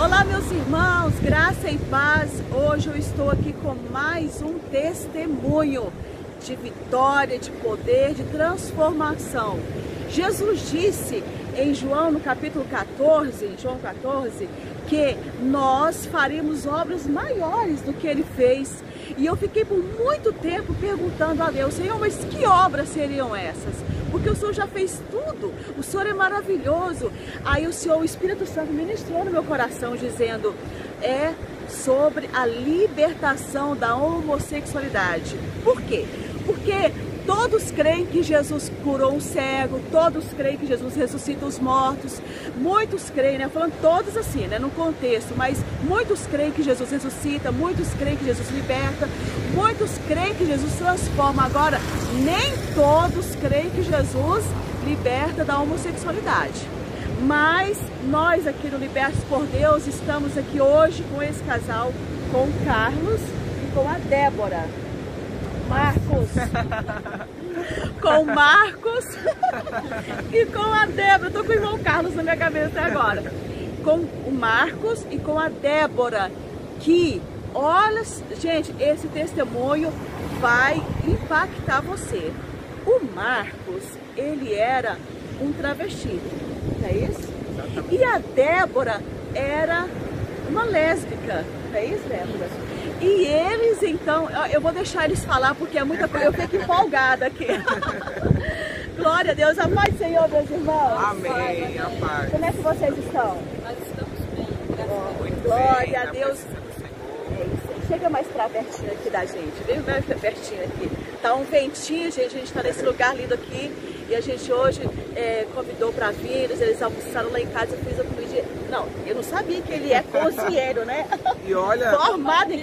Olá, meus irmãos, graça e paz. Hoje eu estou aqui com mais um testemunho de vitória, de poder, de transformação. Jesus disse em João, no capítulo 14, João 14, que nós faríamos obras maiores do que Ele fez. E eu fiquei por muito tempo perguntando a Deus, Senhor, mas que obras seriam essas? Porque o Senhor já fez tudo, o Senhor é maravilhoso. Aí o Espírito Santo ministrou no meu coração, dizendo, é sobre a libertação da homossexualidade. Por quê? Porque todos creem que Jesus curou um cego, todos creem que Jesus ressuscita os mortos, muitos creem, né? Falando todos assim, né? No contexto, mas muitos creem que Jesus ressuscita, muitos creem que Jesus liberta, muitos creem que Jesus transforma. Agora, nem todos creem que Jesus liberta da homossexualidade. Mas nós aqui no Libertos por Deus estamos aqui hoje com esse casal, com o Carlos e com a Débora. Marcos, com o Marcos e com a Débora. Estou com o irmão Carlos na minha cabeça até agora. Com o Marcos e com a Débora, que, olha, gente, esse testemunho vai impactar você. O Marcos, ele era um travesti, não é isso? E a Débora era uma lésbica, não é isso, Débora? E eles, então, eu vou deixar eles falar porque é muita coisa, eu fico empolgada aqui. Glória a Deus, a paz do Senhor, meus irmãos. Amém, a paz. Como é que vocês estão? Nós estamos bem, graças a Deus. Muito Glória bem, a Deus. É isso aí. Chega mais pra pertinho aqui da gente, vem mais pra pertinho aqui. Tá um ventinho, gente, a gente tá nesse lugar lindo aqui. E a gente hoje convidou para vir, eles almoçaram lá em casa, eu fiz a comida. Não, eu não sabia que ele é cozinheiro, né? E olha, Formado em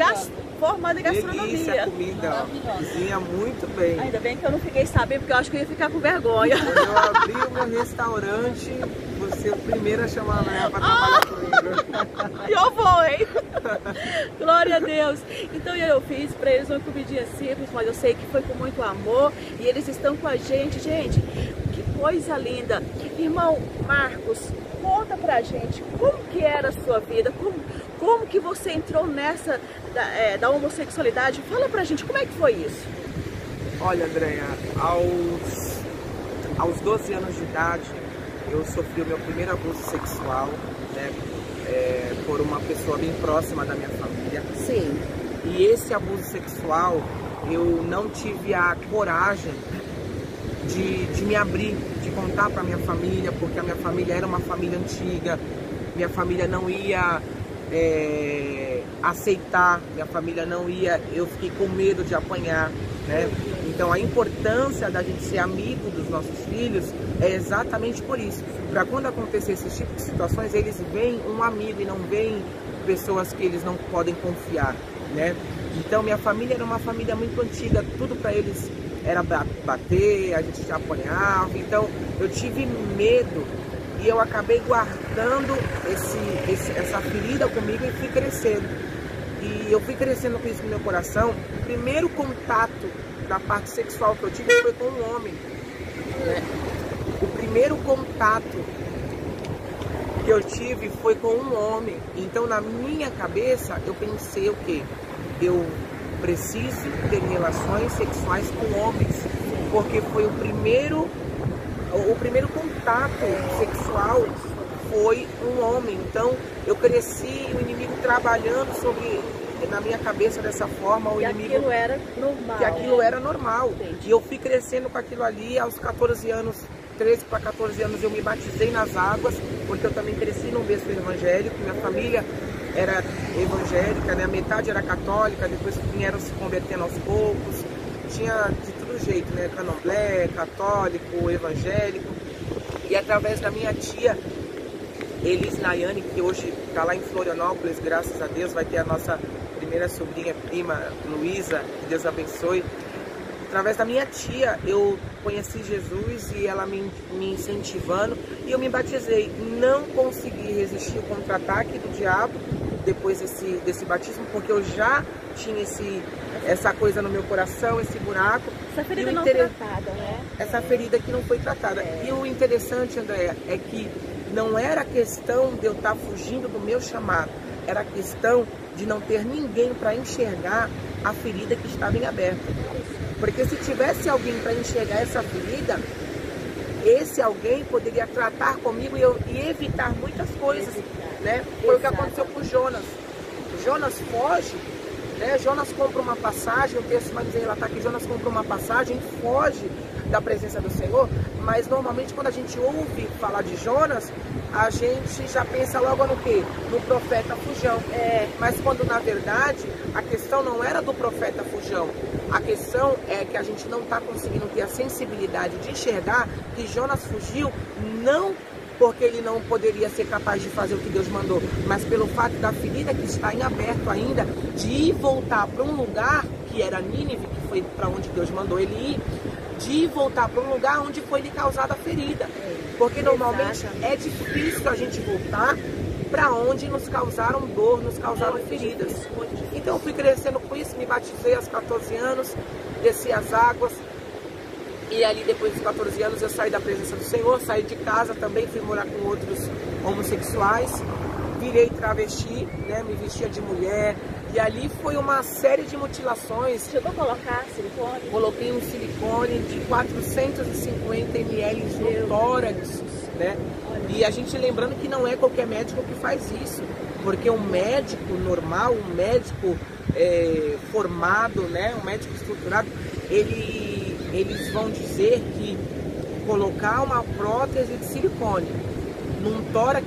gastronomia. delícia a comida, ó. Cozinha muito bem. Ainda bem que eu não fiquei sabendo, porque eu acho que eu ia ficar com vergonha. Quando eu abri o meu restaurante, você é o primeiro a chamar a Maria para trabalhar comigo. Eu vou, hein? Glória a Deus. Então eu fiz para eles uma comidinha simples, mas eu sei que foi com muito amor e eles estão com a gente. Gente, que coisa linda. Irmão Marcos, conta pra gente como que era a sua vida, como que você entrou nessa da homossexualidade. Fala pra gente, como é que foi isso? Olha, Andréia, aos 12 anos de idade, eu sofri o meu primeiro abuso sexual, né? Por uma pessoa bem próxima da minha família. Sim. E esse abuso sexual, eu não tive a coragem de me abrir, de contar para minha família, porque a minha família era uma família antiga, minha família não ia aceitar, minha família não ia, eu fiquei com medo de apanhar, né? Então a importância da gente ser amigo dos nossos filhos é exatamente por isso. Para quando acontecer esse tipo de situações, eles veem um amigo e não veem pessoas que eles não podem confiar, né? Então minha família era uma família muito antiga, tudo para eles era bater, a gente já apanhava, então eu tive medo e eu acabei guardando essa ferida comigo e fui crescendo. E eu fui crescendo com isso no meu coração. O primeiro contato da parte sexual que eu tive foi com um homem, né? O primeiro contato que eu tive foi com um homem. Então na minha cabeça eu pensei o quê? Eu preciso ter relações sexuais com homens, porque foi o primeiro contato sexual foi um homem. Então eu cresci, o inimigo trabalhando na minha cabeça dessa forma, o inimigo, aquilo era normal. que aquilo era normal. Entendi. E eu fui crescendo com aquilo ali. Aos 14 anos, 13 para 14 anos, eu me batizei nas águas, porque eu também cresci num berço evangélico. Minha família era evangélica, né? Metade era católica, depois vieram se convertendo aos poucos. Tinha de todo jeito, né? Candomblé, católico, evangélico. E através da minha tia Elis Nayane, que hoje está lá em Florianópolis, graças a Deus, vai ter a nossa primeira sobrinha, prima, Luísa, que Deus abençoe. Através da minha tia, eu conheci Jesus e ela me incentivando e eu me batizei. Não consegui resistir ao contra-ataque do diabo depois desse batismo, porque eu já tinha essa coisa no meu coração, esse buraco. Essa ferida não tratada, né? Essa ferida que não foi tratada. E o interessante, Andréia, é que não era questão de eu estar fugindo do meu chamado, era questão de não ter ninguém para enxergar a ferida que estava em aberto. Porque se tivesse alguém para enxergar essa ferida, esse alguém poderia tratar comigo e evitar muitas coisas, né? Foi o que aconteceu com Jonas. Jonas foge, né? Jonas compra uma passagem, o texto vai dizer, relatar que Jonas compra uma passagem e foge da presença do Senhor, mas normalmente quando a gente ouve falar de Jonas, a gente já pensa logo no quê? No profeta fujão. Mas quando na verdade a questão não era do profeta fujão, a questão é que a gente não está conseguindo ter a sensibilidade de enxergar que Jonas fugiu não porque ele não poderia ser capaz de fazer o que Deus mandou, mas pelo fato da ferida que está em aberto ainda, de ir voltar para um lugar que era Nínive, que foi para onde Deus mandou ele ir, de voltar para um lugar onde foi lhe causada a ferida. Porque normalmente é difícil a gente voltar para onde nos causaram dor, nos causaram feridas. Então eu fui crescendo com isso, me batizei aos 14 anos, desci as águas. E ali depois dos 14 anos eu saí da presença do Senhor, saí de casa também, fui morar com outros homossexuais, virei travesti, né, me vestia de mulher. E ali foi uma série de mutilações. Chegou a colocar silicone? Coloquei um silicone de 450 ml no tórax, né? E a gente lembrando que não é qualquer médico que faz isso, porque um médico normal, um médico formado, né, um médico estruturado, eles vão dizer que colocar uma prótese de silicone num tórax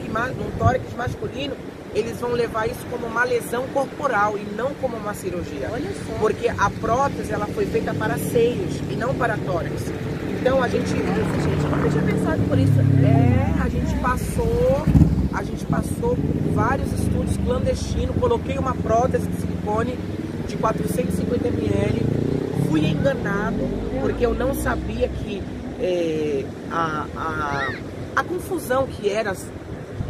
masculino, eles vão levar isso como uma lesão corporal e não como uma cirurgia. Olha só. Porque a prótese ela foi feita para seios e não para tórax. Então a gente... Nossa, gente, eu nunca tinha pensado por isso. A gente passou por vários estudos clandestinos, coloquei uma prótese de silicone de 450 ml, fui enganado, porque eu não sabia que a confusão que era...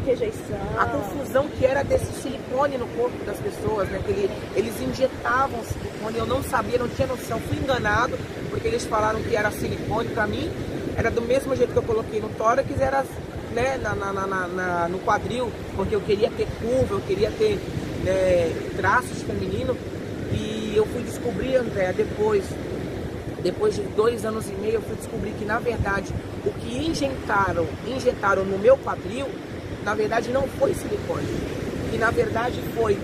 Rejeição. A confusão que era desse silicone no corpo das pessoas, né? Que eles injetavam silicone, eu não sabia, não tinha noção, fui enganado, porque eles falaram que era silicone, pra mim era do mesmo jeito que eu coloquei no tórax, era, né, no quadril, porque eu queria ter curva, eu queria ter, né, traços femininos, e eu fui descobrir, André, depois de 2 anos e meio, eu fui descobrir que na verdade o que injetaram no meu quadril, na verdade não foi silicone, que na verdade foi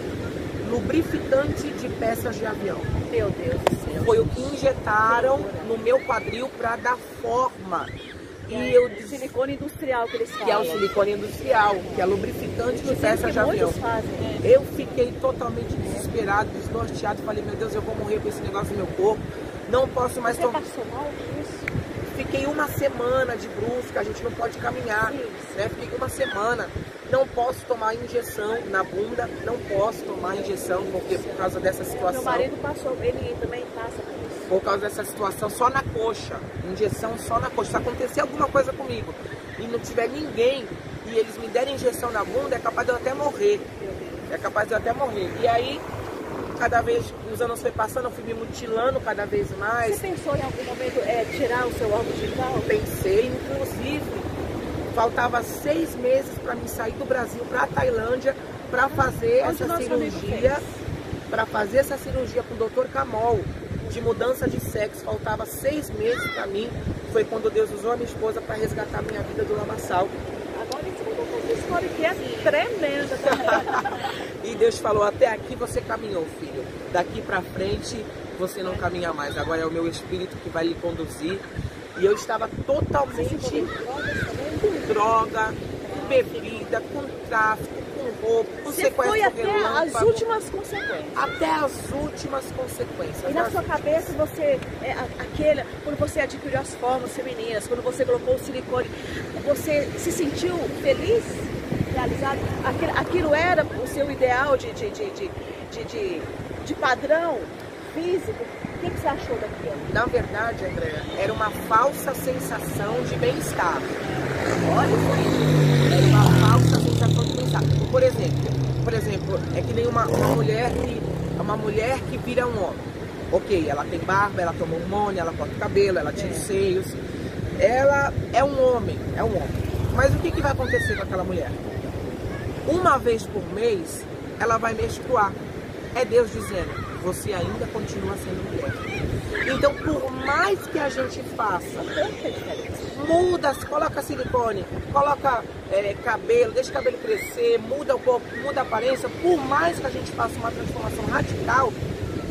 lubrificante de peças de avião. Meu Deus do céu. Foi o que injetaram no meu quadril para dar forma. E o silicone industrial que eles falam. Que é o silicone industrial, que é lubrificante de peças de avião. Fazem, né? Eu fiquei totalmente desesperado, desnorteado, falei, meu Deus, eu vou morrer com esse negócio no meu corpo, não posso mais tomar. Você passou mal com isso? Fiquei 1 semana de brusca, a gente não pode caminhar, né? Fiquei 1 semana, não posso tomar injeção na bunda, não posso tomar injeção, porque por causa dessa situação. Meu marido passou, ele também passa por isso. Por causa dessa situação, só na coxa, injeção só na coxa. Se acontecer alguma coisa comigo e não tiver ninguém e eles me derem injeção na bunda, é capaz de eu até morrer. É capaz de eu até morrer. E aí, cada vez os anos foi passando, eu fui me mutilando cada vez mais. Você pensou em algum momento tirar o seu órgão genital? Pensei, inclusive, faltava 6 meses para mim sair do Brasil para a Tailândia para fazer essa cirurgia. Para fazer essa cirurgia com o Dr. Camol, de mudança de sexo. Faltava 6 meses para mim. Foi quando Deus usou a minha esposa para resgatar a minha vida do lamaçal. Agora isso vai contar uma história que é tremenda também. E Deus falou, até aqui você caminhou, filho. Daqui para frente você não caminha mais. Agora é o meu Espírito que vai lhe conduzir. E eu estava totalmente com droga, com bebida, com tráfico, com roubo, com Você sequestro foi até relâmpago. as últimas consequências. Até as últimas consequências. E na sua cabeça você, quando você adquiriu as formas femininas, quando você colocou o silicone, você se sentiu feliz, realizado? Aquilo era o seu ideal de padrão físico? O que você achou daquilo? Na verdade, Andréa, era uma falsa sensação de bem-estar. Olha isso. Era uma falsa sensação de bem-estar. Por exemplo, é que nem uma mulher que vira um homem. Ok, ela tem barba, ela toma hormônio, ela corta o cabelo, ela tira os seios. Ela é um homem, Mas o que vai acontecer com aquela mulher? Uma vez por mês, ela vai menstruar. É Deus dizendo, você ainda continua sendo mulher. Então, por mais que a gente faça, muda, coloca silicone, coloca cabelo, deixa o cabelo crescer, muda o corpo, muda a aparência, por mais que a gente faça uma transformação radical,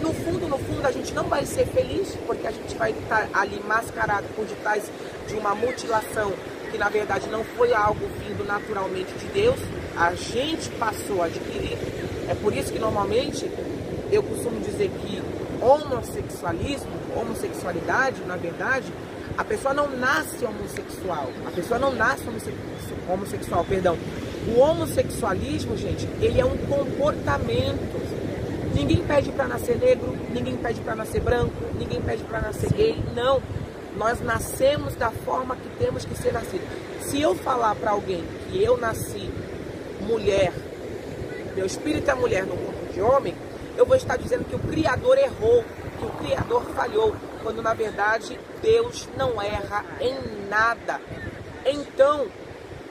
no fundo, a gente não vai ser feliz, porque a gente vai estar ali mascarado por detrás de uma mutilação, que na verdade não foi algo vindo naturalmente de Deus, a gente passou a adquirir. É por isso que normalmente eu costumo dizer que homossexualidade, na verdade, a pessoa não nasce homossexual. A pessoa não nasce homossexual, perdão. O homossexualismo, gente, ele é um comportamento. Ninguém pede para nascer negro, ninguém pede para nascer branco, ninguém pede para nascer gay. Não. Nós nascemos da forma que temos que ser nascidos. Se eu falar para alguém que eu nasci mulher, meu espírito é mulher no corpo de homem, eu vou estar dizendo que o Criador errou, que o Criador falhou, quando na verdade Deus não erra em nada. Então,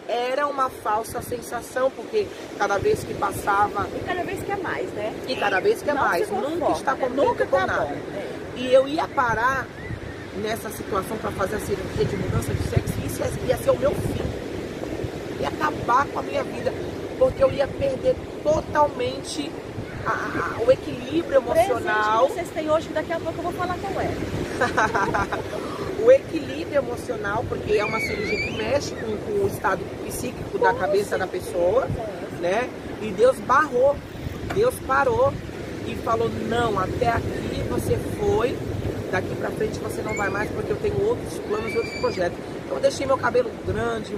era uma falsa sensação, porque cada vez que passava... E cada vez que é mais, né? E cada vez que é mais, nunca está contente com nada. E eu ia parar nessa situação para fazer a cirurgia de mudança de sexo, e isso ia ser o meu fim. Ia acabar com a minha vida, porque eu ia perder totalmente o equilíbrio emocional. O presente que vocês têm hoje, que daqui a pouco eu vou falar qual é. O equilíbrio emocional, porque é uma cirurgia que mexe com o estado psíquico da cabeça da pessoa, né? E Deus barrou, Deus parou e falou, não, até aqui você foi, daqui pra frente você não vai mais, porque eu tenho outros planos, outros projetos. Então eu deixei meu cabelo grande,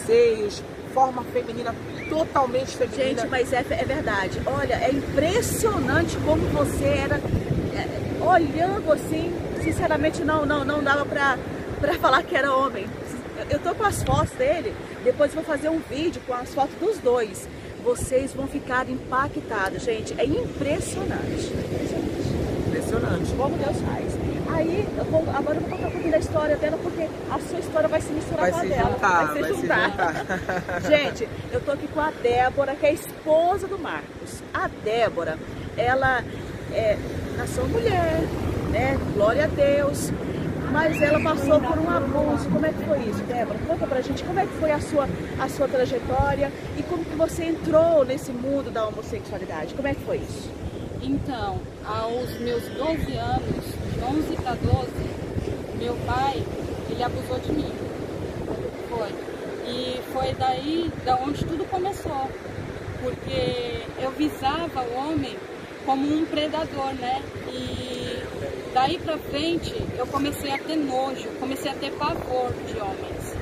seios, forma feminina, totalmente feminina. Gente, mas é verdade. Olha, é impressionante como você era, olhando assim, sinceramente não dava pra falar que era homem. Eu tô com as fotos dele, depois vou fazer um vídeo com as fotos dos dois. Vocês vão ficar impactados, gente. É impressionante. Impressionante. Como Deus faz. Aí, agora eu vou contar um pouquinho da história dela, porque a sua história vai se misturar com a dela. Vai se juntar. Gente, eu tô aqui com a Débora, que é a esposa do Marcos. A Débora, ela nasceu mulher, né? Glória a Deus. Mas ela passou por um abuso. Como é que foi isso, Débora? Conta pra gente como é que foi a sua trajetória e como que você entrou nesse mundo da homossexualidade. Como é que foi isso? Então, aos meus 12 anos, de 11 para 12, meu pai, ele abusou de mim. Foi. E foi daí da onde tudo começou. Porque eu visava o homem como um predador, né? E daí pra frente eu comecei a ter nojo, comecei a ter pavor de homens.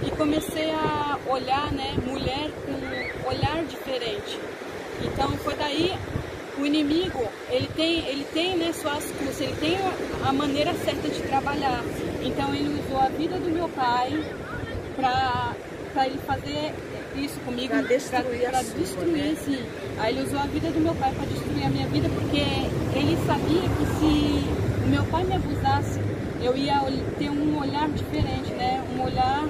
E comecei a olhar, né, mulher com um olhar diferente. Então foi daí. O inimigo, ele tem né, suas astúcias, ele tem a maneira certa de trabalhar. Então ele usou a vida do meu pai para ele fazer isso comigo, para destruir, sim. Aí ele usou a vida do meu pai para destruir a minha vida, porque ele sabia que se o meu pai me abusasse, eu ia ter um olhar diferente, né? Um olhar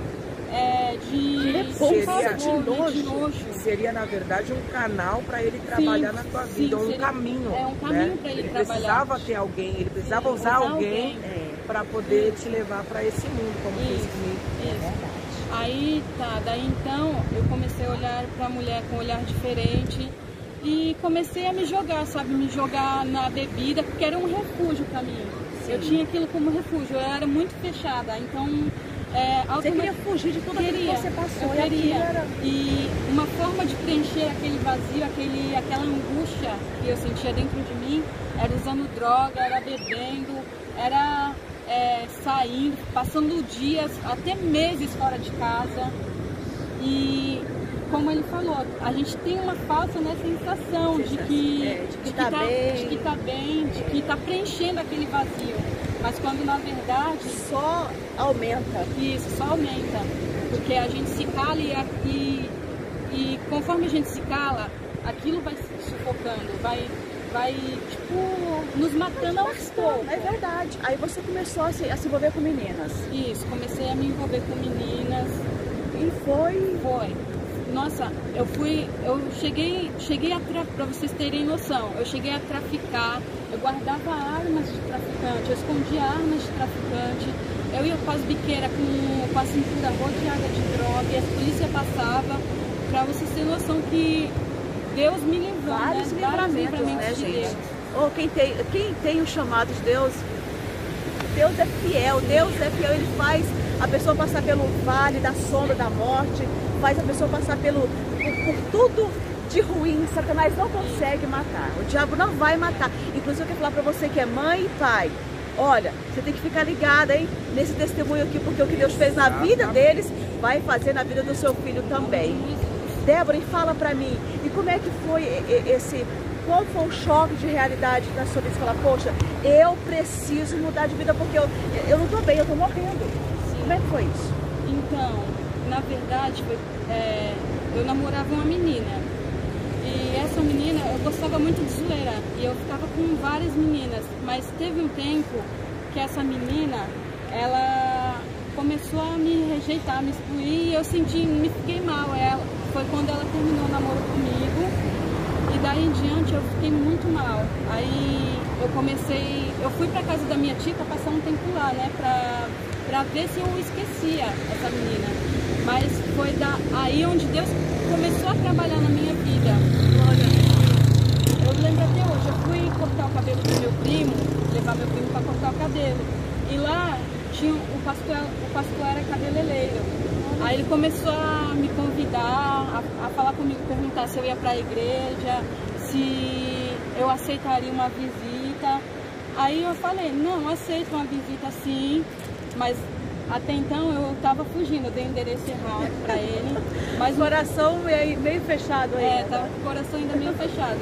de nojo. Seria, na verdade, um canal para ele trabalhar na tua vida, ou um caminho. É um caminho, né? Para ele trabalhar. Ele precisava ter alguém, ele precisava usar alguém para poder te levar para esse mundo, como fez comigo. Isso. Aí tá, daí então eu comecei a olhar para a mulher com um olhar diferente e comecei a me jogar, sabe? Me jogar na bebida, porque era um refúgio para mim. Sim. Eu tinha aquilo como refúgio, eu era muito fechada, então... Você queria fugir de tudo aquilo que você passou. Eu queria. E uma forma de preencher aquele vazio, aquela angústia que eu sentia dentro de mim, era usando droga, era bebendo, era saindo, passando dias, até meses fora de casa. E como ele falou, a gente tem uma falsa, né, sensação de que está bem, de que está preenchendo aquele vazio. Mas quando na verdade só aumenta. Isso, só aumenta. Porque a gente se cala e conforme a gente se cala, aquilo vai se sufocando, vai tipo, nos matando aos poucos. É verdade. Aí você começou a se envolver com meninas. Isso, comecei a me envolver com meninas. E foi? Foi. Nossa, eu cheguei pra vocês terem noção, eu cheguei a traficar, eu guardava armas de traficante, eu escondia armas de traficante, eu ia com as biqueiras com a cintura rodeada de droga e a polícia passava, pra vocês terem noção que Deus me livrou, Vários livramentos, né, de gente? Deus. Ou quem tem o chamado de Deus, Deus é fiel, Ele faz a pessoa passar pelo vale da sombra da morte, faz a pessoa passar por tudo de ruim. Satanás não consegue matar, o diabo não vai matar. Inclusive eu quero falar para você que é mãe e pai, olha, você tem que ficar ligada, hein, nesse testemunho aqui, porque o que Deus fez na vida deles, vai fazer na vida do seu filho também. Débora, e fala para mim, e como é que foi qual foi o choque de realidade na sua vida? Você fala, poxa, eu preciso mudar de vida porque eu não estou bem, eu estou morrendo. Sim. Como é que foi isso? Então, na verdade, eu namorava uma menina. E essa menina, eu gostava muito de zoeira. E eu ficava com várias meninas. Mas teve um tempo que essa menina, ela começou a me rejeitar, me excluir. E eu me fiquei mal. Foi quando ela terminou o namoro comigo. E daí em diante eu fiquei muito mal. Aí eu fui pra casa da minha tia pra passar um tempo lá, né? Pra ver se eu esquecia essa menina. Mas foi aí onde Deus começou a trabalhar na minha vida. Eu lembro até hoje, eu fui cortar o cabelo do meu primo, levar meu primo pra cortar o cabelo. E lá tinha o pastor era cabeleireiro. Aí ele começou a me convidar, a falar comigo, perguntar se eu ia para a igreja, se eu aceitaria uma visita. Aí eu falei, não, aceito uma visita sim, mas até então eu estava fugindo, eu dei o endereço errado para ele. Mas o coração meio fechado aí. Tava com o coração ainda meio fechado.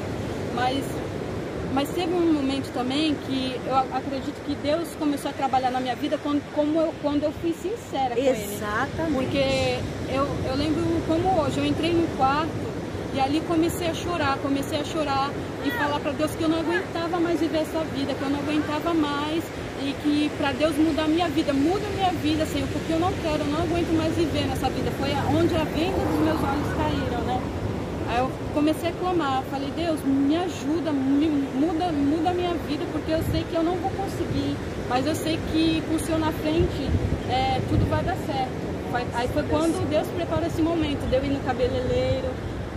Mas teve um momento também que eu acredito que Deus começou a trabalhar na minha vida quando eu fui sincera com Ele. Exatamente. Porque eu lembro como hoje, eu entrei no quarto e ali comecei a chorar e falar para Deus que eu não aguentava mais viver essa vida, que eu não aguentava mais e que para Deus mudar minha vida, muda minha vida, Senhor, porque eu não aguento mais viver nessa vida. Foi onde a venda dos meus olhos caíram, né? Aí eu comecei a clamar, falei, Deus, me ajuda, muda a minha vida, porque eu sei que eu não vou conseguir, mas eu sei que com o Senhor na frente, tudo vai dar certo. Aí foi quando Deus preparou esse momento, deu ir no cabeleireiro,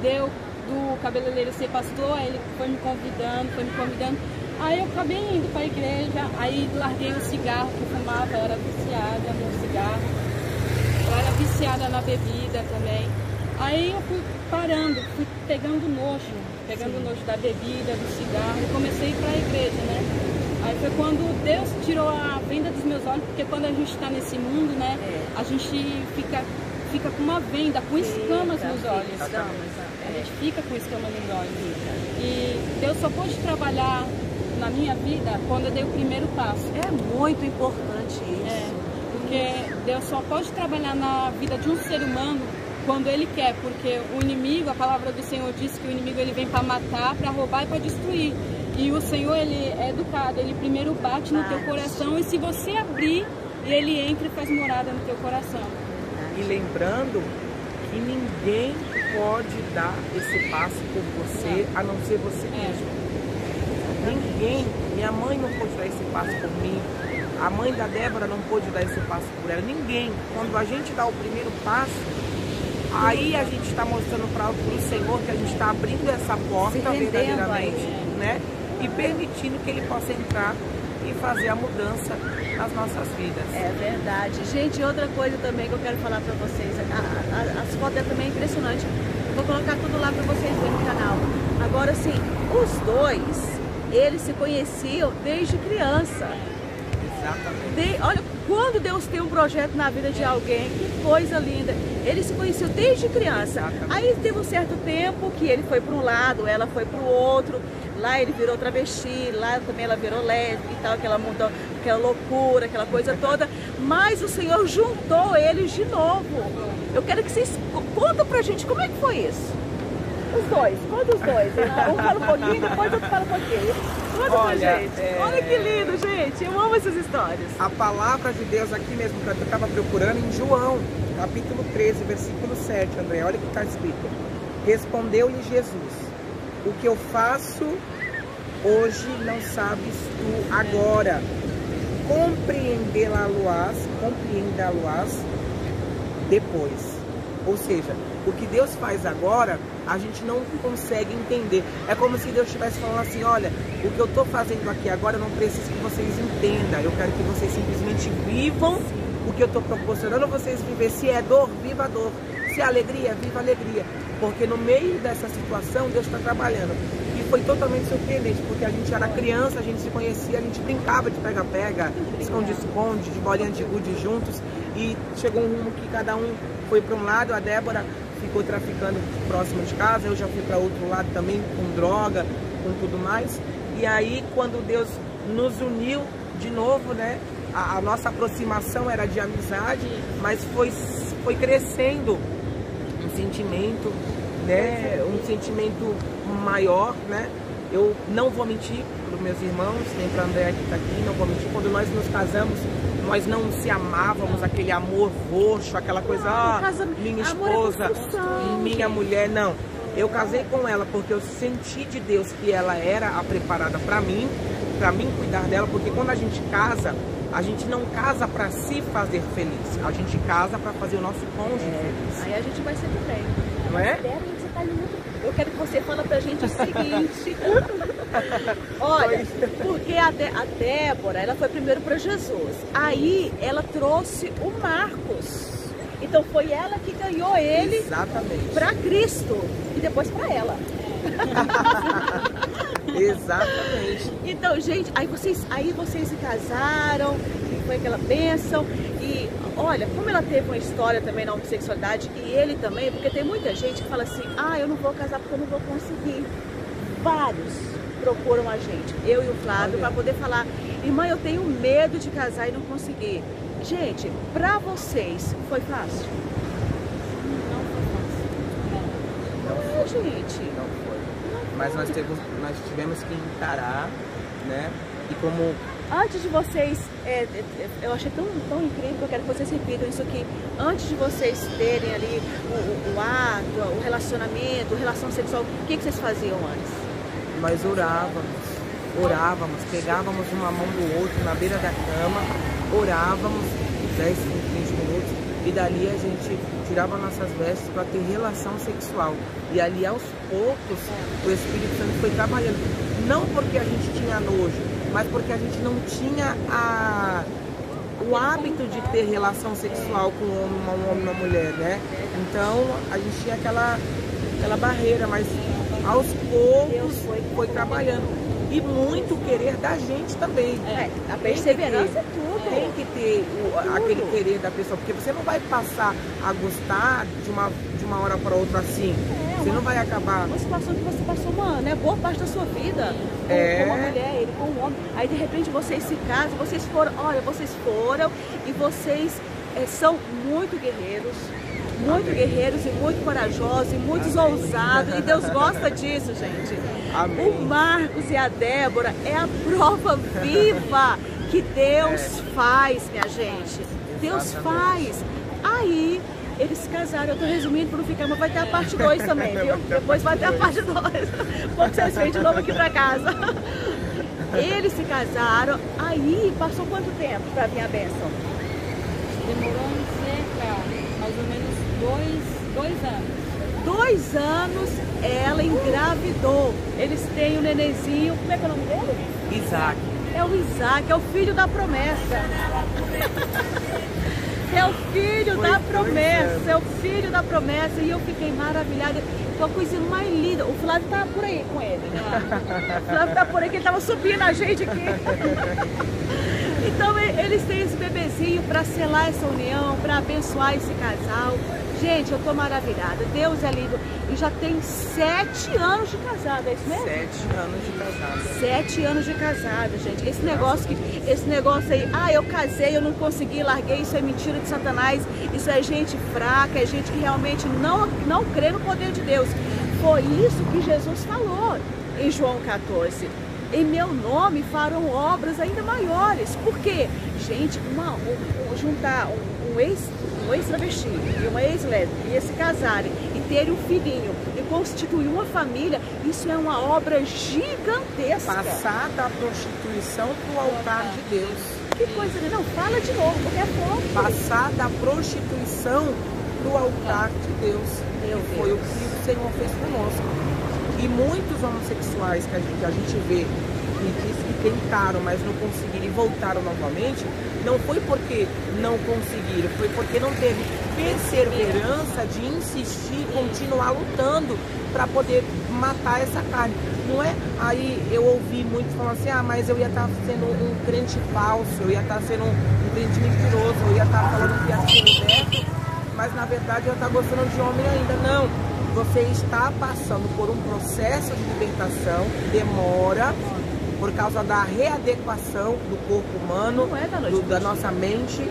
deu do cabeleireiro ser pastor, aí ele foi me convidando, aí eu acabei indo para a igreja, aí larguei o cigarro que eu fumava, eu era viciada no cigarro, eu era viciada na bebida também. Aí eu fui parando, fui pegando nojo da bebida, do cigarro, e comecei a ir para a igreja, né? Aí foi quando Deus tirou a venda dos meus olhos, porque quando a gente está nesse mundo, né, a gente fica com uma venda, com escamas nos olhos. A gente fica com escamas nos olhos. E Deus só pôde trabalhar na minha vida quando eu dei o primeiro passo. É muito importante isso. Porque Deus só pode trabalhar na vida de um ser humano quando Ele quer, porque o inimigo, a palavra do Senhor diz que o inimigo ele vem para matar, para roubar e para destruir. E o Senhor, Ele é educado, Ele primeiro bate no teu coração e se você abrir, Ele entra e faz morada no teu coração. E lembrando que ninguém pode dar esse passo por você, a não ser você mesmo. Ninguém, minha mãe não pôde dar esse passo por mim, a mãe da Débora não pôde dar esse passo por ela, ninguém. Quando a gente dá o primeiro passo, aí a gente está mostrando para o Senhor que a gente está abrindo essa porta verdadeiramente, né? E permitindo que Ele possa entrar e fazer a mudança nas nossas vidas. É verdade. Gente, outra coisa também que eu quero falar para vocês, as fotos também é impressionante. Eu vou colocar tudo lá para vocês verem no canal. Agora sim, os dois, eles se conheciam desde criança. Exatamente. Olha, quando Deus tem um projeto na vida de alguém, que coisa linda. Ele se conheceu desde criança. Exatamente. Aí teve um certo tempo que ele foi para um lado, ela foi para o outro. Lá ele virou travesti, lá também ela virou lésbica e tal, aquela loucura, aquela coisa toda. Mas o Senhor juntou eles de novo. Eu quero que vocês contem pra gente como é que foi isso. Os dois, conta os dois. Um fala um pouquinho, depois outro fala um pouquinho. Conta pra gente. Olha que lindo, gente. Eu amo essas histórias. A palavra de Deus aqui mesmo, que eu estava procurando em João, capítulo 13, versículo 7, André. Olha o que está escrito. Respondeu-lhe Jesus: o que eu faço hoje não sabes tu agora. Compreendê-la-ás depois. Ou seja, o que Deus faz agora, a gente não consegue entender. É como se Deus estivesse falando assim: olha, o que eu estou fazendo aqui agora, eu não preciso que vocês entendam. Eu quero que vocês simplesmente vivam o que eu estou proporcionando vocês viver. Se é dor, viva a dor. Se é alegria, viva a alegria. Porque no meio dessa situação, Deus está trabalhando. E foi totalmente surpreendente, porque a gente era criança, a gente se conhecia, a gente brincava de pega-pega, esconde-esconde, de bolinha de gude juntos. E chegou um rumo que cada um foi para um lado. A Débora ficou traficando próximo de casa, eu já fui para outro lado também, com droga, com tudo mais. E aí, quando Deus nos uniu de novo, né? A nossa aproximação era de amizade, mas foi crescendo um sentimento, né? Um sentimento maior, né? Eu não vou mentir para os meus irmãos, nem para a André que está aqui, não vou mentir. Quando nós nos casamos, nós não se amávamos, aquele amor roxo, aquela coisa, minha esposa, minha mulher, não. Eu casei com ela porque eu senti de Deus que ela era a preparada para mim cuidar dela, porque quando a gente casa, a gente não casa para se fazer feliz, a gente casa para fazer o nosso cônjuge feliz. Aí a gente vai sempre bem. Não é? Você tá lindo. Eu quero que você fale pra gente o seguinte. Olha, porque a Débora, ela foi primeiro para Jesus. Aí ela trouxe o Marcos. Então foi ela que ganhou ele para Cristo e depois para ela. Exatamente. Então, gente, aí vocês se casaram, e foi aquela bênção. E olha, como ela teve uma história também na homossexualidade, e ele também, porque tem muita gente que fala assim: ah, eu não vou casar porque eu não vou conseguir. Vários procuram a gente, eu e o Flávio, para poder falar: irmã, eu tenho medo de casar e não conseguir. Gente, pra vocês foi fácil? Não foi fácil. Não, gente. Não foi. Mas nós tivemos que encarar, né? E como... Antes de vocês, eu achei tão incrível que eu quero que vocês repitam isso aqui. Antes de vocês terem ali o ato, o relacionamento, a relação sexual, o que vocês faziam antes? Nós orávamos, pegávamos uma mão do outro na beira da cama, orávamos 10, 20 minutos e dali a gente tirava nossas vestes para ter relação sexual. E ali aos poucos o Espírito Santo foi trabalhando. Não porque a gente tinha nojo, mas porque a gente não tinha o hábito de ter relação sexual com um homem e uma mulher, né? Então a gente tinha aquela barreira, mas aos poucos foi trabalhando. E muito querer da gente também. A perseverança é tudo. Tem que ter aquele querer da pessoa, porque você não vai passar a gostar de uma hora para outra assim. Você não vai acabar. Uma situação que você passou boa parte da sua vida com uma mulher, ele com um homem. Aí de repente vocês se casam, vocês foram e vocês são muito guerreiros. Muito guerreiros e muito corajosos e muito ousados. E Deus gosta disso, gente. Amém. O Marcos e a Débora é a prova viva que Deus faz, minha gente. Deus faz. Aí, eles se casaram. Eu tô resumindo para não ficar, mas vai ter a parte 2 também, viu? Depois vai ter a parte 2. Quando vocês vêm de novo aqui para casa. Eles se casaram. Aí, passou quanto tempo para vir a bênção? Demorou cerca, mais ou menos 2 anos. 2 anos ela engravidou. Eles têm o nenenzinho. Como é que é o nome dele? Isaac. É o Isaac, é o filho da promessa. É o filho da promessa. É o filho da promessa. E eu fiquei maravilhada. Foi a coisa mais linda. O Flávio tá por aí com ele, né? O Flávio tá por aí, que ele tava subindo a gente aqui. Então eles têm esse bebezinho para selar essa união, para abençoar esse casal. Gente, eu tô maravilhada. Deus é lindo. E já tem 7 anos de casada, é isso mesmo? 7 anos de casada. 7 anos de casada, gente. Esse negócio aí, eu casei, eu não consegui, larguei, isso é mentira de Satanás. Isso é gente fraca, é gente que realmente não crê no poder de Deus. Foi isso que Jesus falou em João 14. Em meu nome farão obras ainda maiores. Por quê? Gente, juntar um ex-travesti e uma ex-lésbica ia se casarem e terem um filhinho e constituir uma família, isso é uma obra gigantesca. Passar da prostituição para o altar de Deus. Que coisa, não, fala de novo, porque é forte. Passar da prostituição para o altar de Deus. Foi o que o Senhor fez conosco. E muitos homossexuais que a gente vê e diz que tentaram, mas não conseguiram e voltaram novamente, não foi porque não conseguiram, foi porque não teve perseverança de insistir, continuar lutando para poder matar essa carne. Não é? Aí eu ouvi muito falando assim, mas eu ia estar sendo um crente falso, eu ia estar sendo um crente mentiroso, eu ia estar falando que ia ser liberto, mas na verdade eu ia estar gostando de homem ainda. Não, você está passando por um processo de libertação, demora, por causa da readequação do corpo humano, da nossa mente,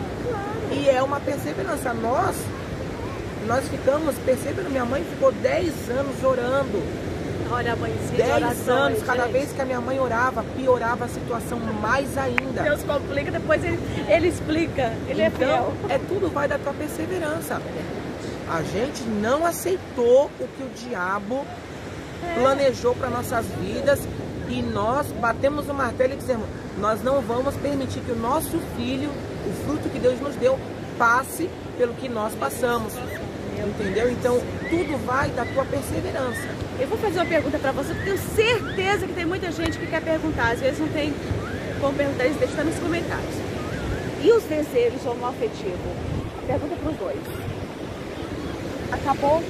e é uma perseverança. Nós ficamos percebendo, minha mãe ficou 10 anos orando. Olha, a mãezinha, 10 anos, cada vez que a minha mãe orava, piorava a situação mais ainda. Deus complica, depois ele explica, ele então, é tudo vai da tua perseverança. A gente não aceitou o que o diabo planejou para nossas vidas e nós batemos o martelo e dizemos, nós não vamos permitir que o nosso filho, o fruto que Deus nos deu, passe pelo que nós passamos. Entendeu? Então, tudo vai da tua perseverança. Eu vou fazer uma pergunta para você, porque tenho certeza que tem muita gente que quer perguntar. Às vezes não tem como perguntar, eles deixam nos comentários. E os desejos homoafetivos? Pergunta para os dois. Acabou?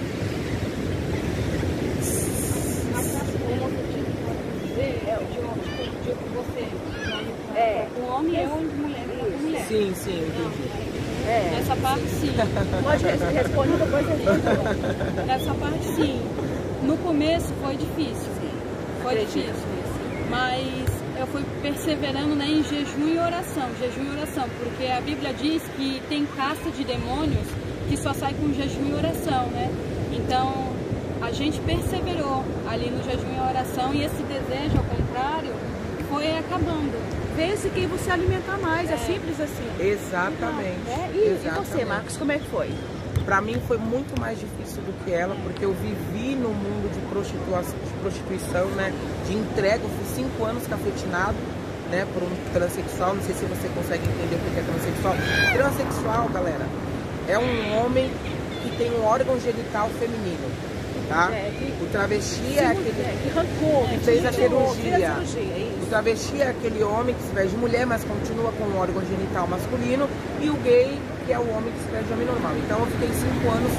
O homem é um de mulher para mulher. Sim, entendi. Nessa parte sim. Pode responder depois a gente. Nessa parte sim. No começo foi difícil. Foi difícil. Mas eu fui perseverando, né, em jejum e oração. Jejum e oração. Porque a Bíblia diz que tem casta de demônios que só sai com jejum e oração, né? Então a gente perseverou ali no jejum e oração e esse desejo, ao contrário, foi acabando. Vence quem você alimentar mais, é simples assim. Exatamente. E você, Marcos, como é que foi? Para mim foi muito mais difícil do que ela, porque eu vivi no mundo de prostituição, né? De entrega. Eu fui 5 anos cafetinado, né? Por um transexual. Não sei se você consegue entender o que é transexual. Transexual, galera, é um homem que tem um órgão genital feminino, tá? O travesti é aquele que fez a cirurgia. O travesti é aquele homem que se veste de mulher, mas continua com um órgão genital masculino. E o gay, que é o homem que se veste de homem normal. Então eu fiquei 5 anos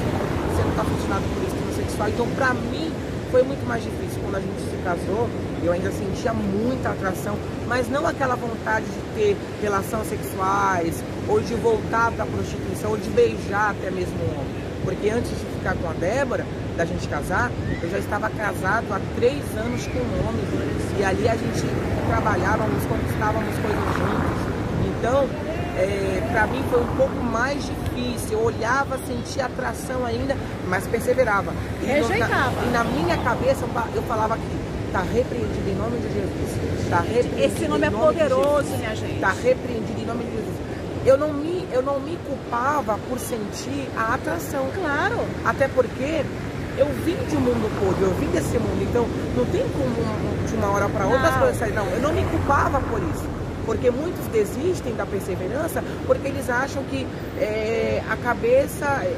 sendo cafetinado por isso, transexual. Então pra mim foi muito mais difícil. Quando a gente se casou, eu ainda sentia muita atração, mas não aquela vontade de ter relações sexuais, ou de voltar pra prostituição, ou de beijar até mesmo um homem. Porque antes de ficar com a Débora, da gente casar, eu já estava casado há 3 anos com um homem. E ali a gente trabalhávamos, conquistávamos coisas juntos. Então, para mim foi um pouco mais difícil. Eu olhava, sentia atração ainda, mas perseverava. Rejeitava. E na minha cabeça eu falava aqui, está repreendido em nome de Jesus. Tá repreendido. Esse nome é poderoso, minha gente. Está repreendido em nome de Jesus. Eu não me culpava por sentir a atração. Claro. Até porque eu vim de um mundo podre, eu vim desse mundo. Então não tem como de uma hora para outra as coisas saírem. Não, eu não me culpava por isso. Porque muitos desistem da perseverança porque eles acham que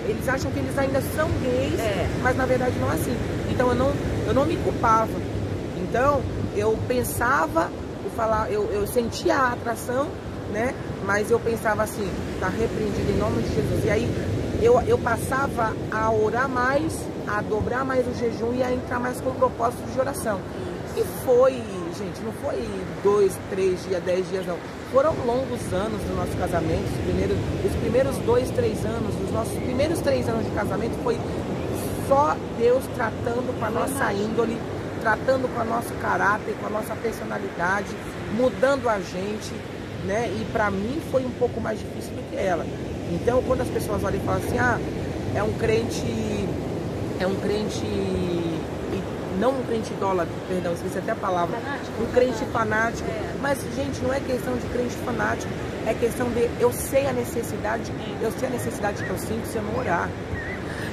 eles acham que eles ainda são gays, mas na verdade não é assim. Então eu não me culpava. Então eu pensava, eu sentia a atração, né? Mas eu pensava assim, tá repreendido em nome de Jesus. E aí eu passava a orar mais, a dobrar mais o jejum e a entrar mais com o propósito de oração. E foi, gente, não foi 2, 3 dias, 10 dias, não. Foram longos anos do nosso casamento. Os primeiros 2, 3 anos, os nossos primeiros 3 anos de casamento foi só Deus tratando com a nossa índole, tratando com o nosso caráter, com a nossa personalidade, mudando a gente, né? E pra mim foi um pouco mais difícil do que ela. Então, quando as pessoas olham e falam assim, é um crente Não um crente idólatra, perdão, esqueci até a palavra. Fanático, Um crente fanático. Mas, gente, não é questão de crente fanático. É questão de eu sei a necessidade que eu sinto se eu não orar.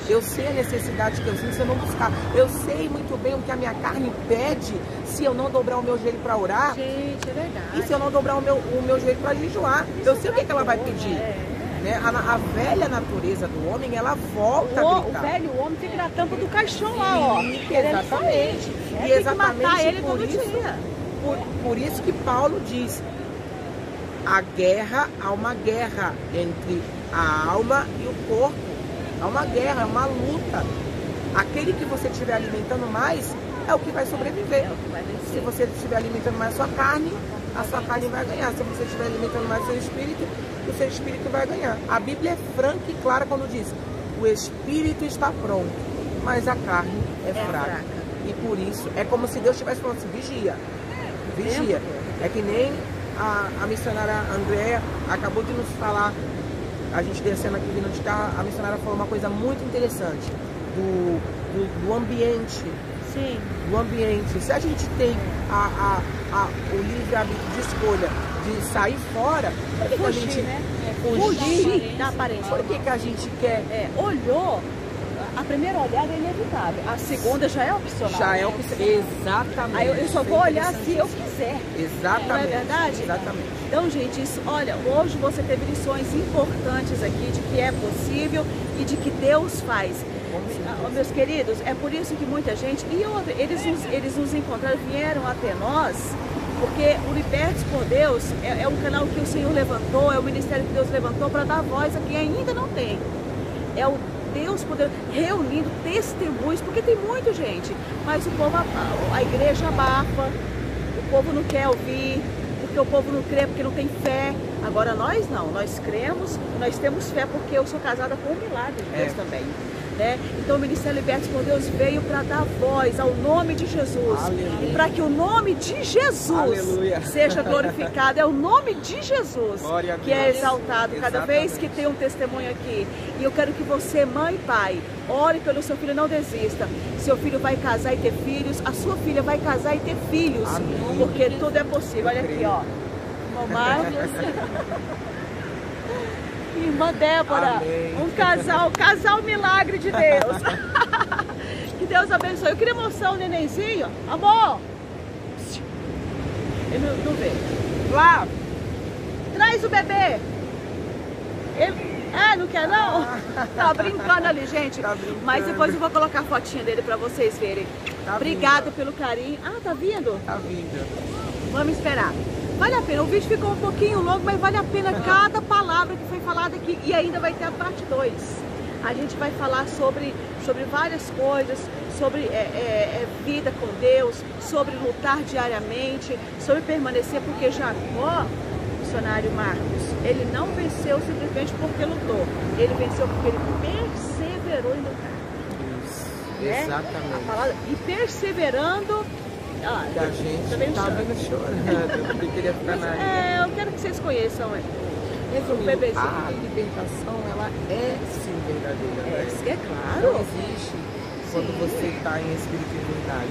Eu sei a necessidade que eu sinto se eu não buscar. Eu sei muito bem o que a minha carne pede se eu não dobrar o meu joelho para orar. Gente, é verdade. E se eu não dobrar o meu joelho para jejuar. Eu sei o que ela vai pedir. Né? A velha natureza do homem, ela volta a gritar. O velho homem fica na tampa do caixão lá, ó. Exatamente. E exatamente matar ele todo dia. Por isso que Paulo diz, há uma guerra entre a alma e o corpo. Há uma guerra, é uma luta. Aquele que você estiver alimentando mais é o que vai sobreviver. Se você estiver alimentando mais a sua carne vai ganhar. Se você estiver alimentando mais o seu espírito vai ganhar. A Bíblia é franca e clara quando diz, o espírito está pronto, mas a carne é fraca. E por isso, é como se Deus estivesse falando assim, vigia. É que nem a missionária Andréa acabou de nos falar, a gente descendo aqui vindo de carro, a missionária falou uma coisa muito interessante, do ambiente. Sim. Do ambiente. Se a gente tem o livre-arbítrio de escolha de sair fora, por que a gente fugir da aparência? Por que a gente quer? Olhou, a primeira olhada é inevitável, a segunda já é opcional. Já é opcional. Exatamente. Aí eu só vou olhar se eu quiser. Exatamente. Não é verdade? Exatamente. Então, gente, olha, hoje você teve lições importantes aqui de que é possível e de que Deus faz. Meus queridos, é por isso que muita gente, e outra, eles nos encontraram, vieram até nós, porque o Libertos por Deus é um canal que o Senhor levantou, é o ministério que Deus levantou para dar voz a quem ainda não tem. É o Deus poder reunindo testemunhos, porque tem muita gente, mas o povo, a igreja abafa, o povo não quer ouvir, porque o povo não crê, porque não tem fé. Agora nós não, nós cremos, nós temos fé, porque eu sou casada com o milagre de Deus também. Né? Então o Ministério Libertos por Deus veio para dar voz ao nome de Jesus. Aleluia. E para que o nome de Jesus Aleluia. Seja glorificado. É o nome de Jesus que é exaltado cada vez que tem um testemunho aqui. E eu quero que você, mãe e pai, ore pelo seu filho, não desista. Seu filho vai casar e ter filhos, a sua filha vai casar e ter filhos. Amém. Porque tudo é possível. Olha aqui, ó. Mamãe. Irmã Débora, amém. Casal milagre de Deus. Que Deus abençoe. Eu queria mostrar o nenenzinho. Amor! Ele não vê. Lá! Traz o bebê! Ele... não quer não? Tá brincando ali, gente. Tá brincando. Mas depois eu vou colocar a fotinha dele pra vocês verem. Tá Obrigada pelo carinho. Ah, tá vindo? Tá vindo. Vamos esperar. Vale a pena, o vídeo ficou um pouquinho longo, mas vale a pena cada palavra que foi falada aqui. E ainda vai ter a parte 2. A gente vai falar sobre várias coisas, sobre vida com Deus, sobre lutar diariamente, sobre permanecer, porque Jacó, missionário Marcos, ele não venceu simplesmente porque lutou. Ele venceu porque ele perseverou em lutar. Isso, né? Exatamente. A palavra, e perseverando... a gente tá vendo chorando, porque queria ficar na ilha. Eu quero que vocês conheçam Resumindo, a libertação, ela é sim verdadeira, né? É claro. Não existe quando você está em espírito de verdade.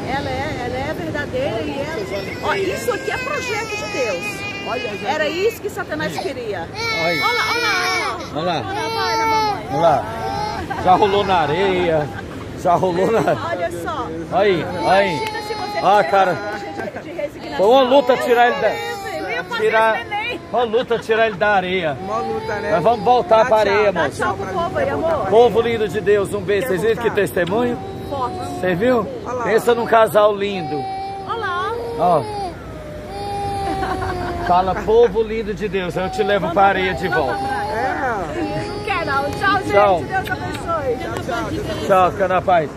Ela é verdadeira e ela... isso aqui é projeto de Deus. Olha, era isso que Satanás queria. Olha lá. Vai na mamãe. Olha lá. Já rolou na areia. Já rolou na... Olha só. Aí. Imagina se você cara. De resignação. Foi uma luta tirar ele da... Uma luta tirar ele da areia. Uma luta, né? Mas vamos voltar para a areia, moço. Tchau pro povo aí, amor. Povo lindo de Deus, um beijo. Vocês viram que testemunho? Você viu? Pensa num casal lindo. Olha lá. Ó. Fala, povo lindo de Deus, eu te levo para a areia de volta. Não quer não. Tchau, gente. Tchau. Deus abençoe. Tchau, fica na paz.